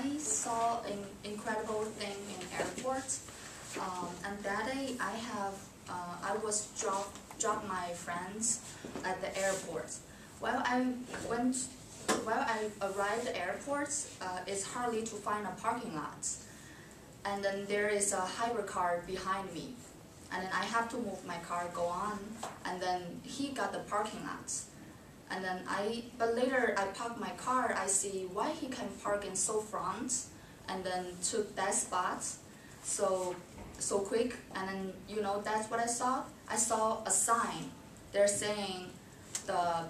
I saw an incredible thing in airports. And that day, I was drop my friends at the airport. While I arrived at the airport, it's hardly to find a parking lot. And then there is a hyper car behind me. And then I have to move my car, go on, and then he got the parking lot. And then but later I park my car, I see why he can park in so front, and then took that spot so quick. And then, you know, that's what I saw. I saw a sign. They're saying the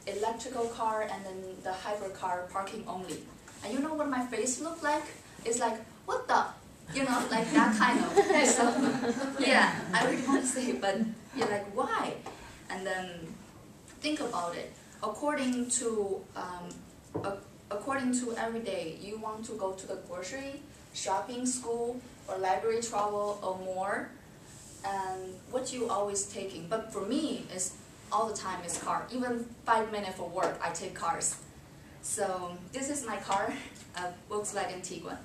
electrical car and then the hyper car parking only. And you know what my face looked like? It's like, what the? You know, like that kind of. So, yeah, I really want to say, but you're like, why? And then think about it. According to every day, you want to go to the grocery, shopping, school, or library travel, or more. And what you always taking? But for me, is all the time is car. Even 5 minutes for work, I take cars. So this is my car, a Volkswagen Tiguan.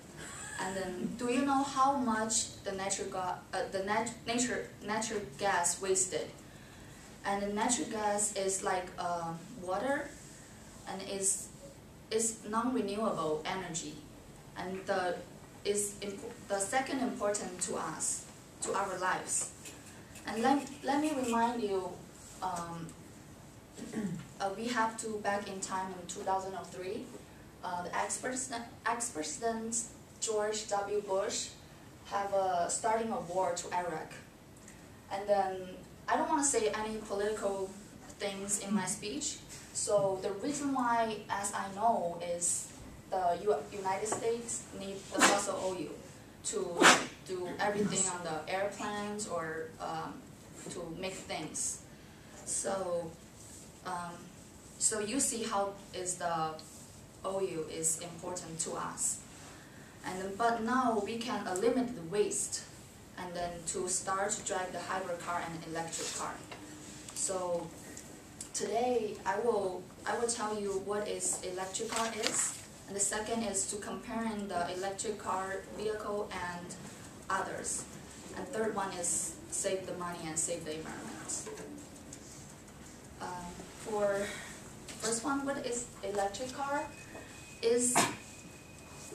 And then, do you know how much the natural gas wasted? And the natural gas is like water, and is non-renewable energy, and the second important to us, to our lives. And let me remind you, we have to back in time in 2003, the ex-president George W. Bush have starting a war to Iraq. And then I don't want to say any political things in my speech. So the reason why, as I know, is the United States need the fossil oil to do everything on the airplanes or to make things. So so you see how is the oil is important to us. And then, but now we can eliminate the waste, and then to start to drive the hybrid car and electric car. So today I will tell you what is electric car is, and the second is to comparing the electric car vehicle and others, and third one is save the money and save the environment. For first one, what is electric car? Is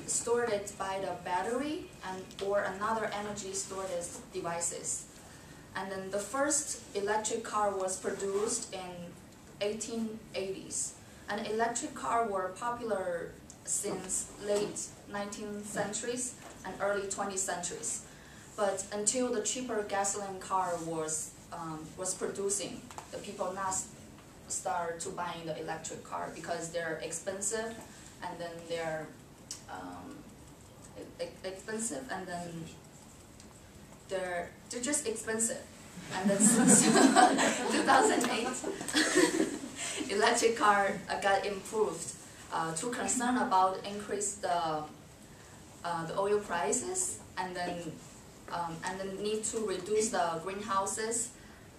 stored by the battery and or another energy storage devices. And then the first electric car was produced in 1880s. And electric cars were popular since late 19th centuries and early 20th centuries. But until the cheaper gasoline car was producing, the people now start to buying the electric car because they're expensive, and then they're expensive, and then they're just expensive. And then since 2008, electric car got improved. Too concerned about increase the oil prices, and then need to reduce the greenhouses,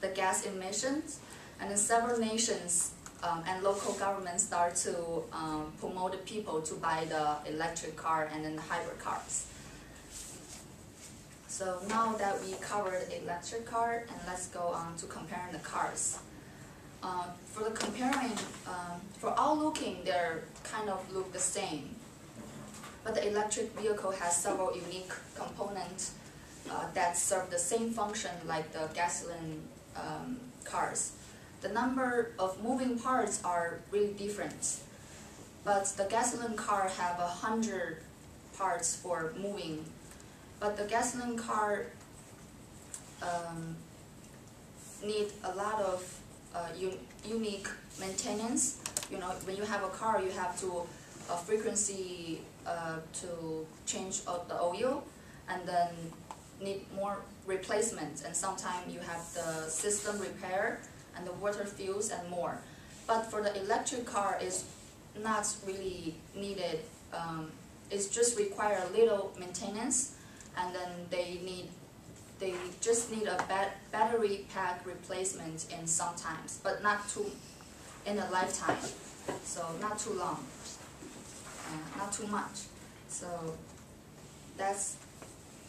the gas emissions, and then several nations and local governments start to promote the people to buy the electric car and then the hybrid cars. So now that we covered electric car, and let's go on to comparing the cars. For the comparing, for all looking, they're kind of look the same. But the electric vehicle has several unique components that serve the same function like the gasoline cars. The number of moving parts are really different. But the gasoline car have 100 parts for moving. But the gasoline car need a lot of unique maintenance. You know, when you have a car, you have to frequency to change out the oil, and then need more replacement. And sometimes you have the system repair and the water fuels and more. But for the electric car, is not really needed. It's just require a little maintenance, and then they just need a battery pack replacement in sometimes, but not too in a lifetime, so not too long, not too much. So that's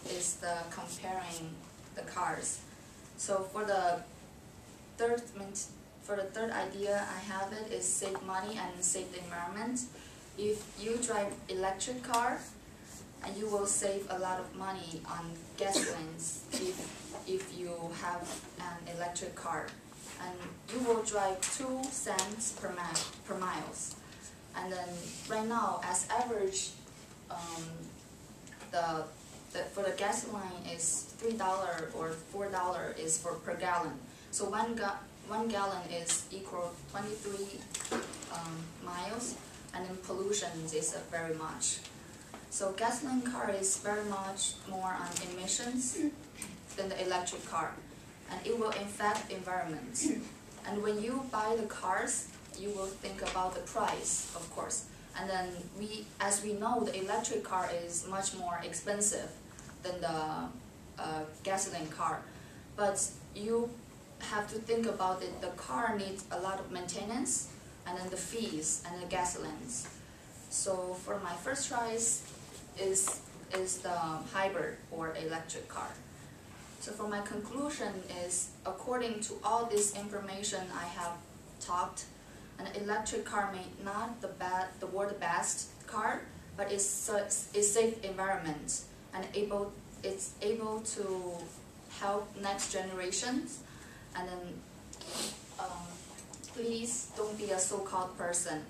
is the comparing the cars. So for the third idea I have it is save money and save the environment. If you drive electric car, and you will save a lot of money on gasolines if you have an electric car, and you will drive 2 cents per miles. And then right now, as average, for the gasoline is $3 or $4 is for per gallon. So one gallon is equal 23 miles, and then pollution is very much. So gasoline car is very much more on emissions than the electric car, and it will affect the environment. And when you buy the cars, you will think about the price, of course. And then as we know, the electric car is much more expensive than the gasoline car. But you have to think about it. The car needs a lot of maintenance, and then the fees and the gasolines. So for my first choice is the hybrid or electric car. So for my conclusion is, according to all this information I have talked, an electric car may not the world's best car, but it's safe environment, and it's able to help next generations. And then please don't be a so-called person.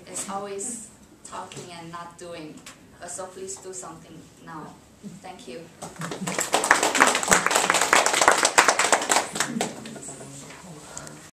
It's always talking and not doing. So please do something now. Thank you.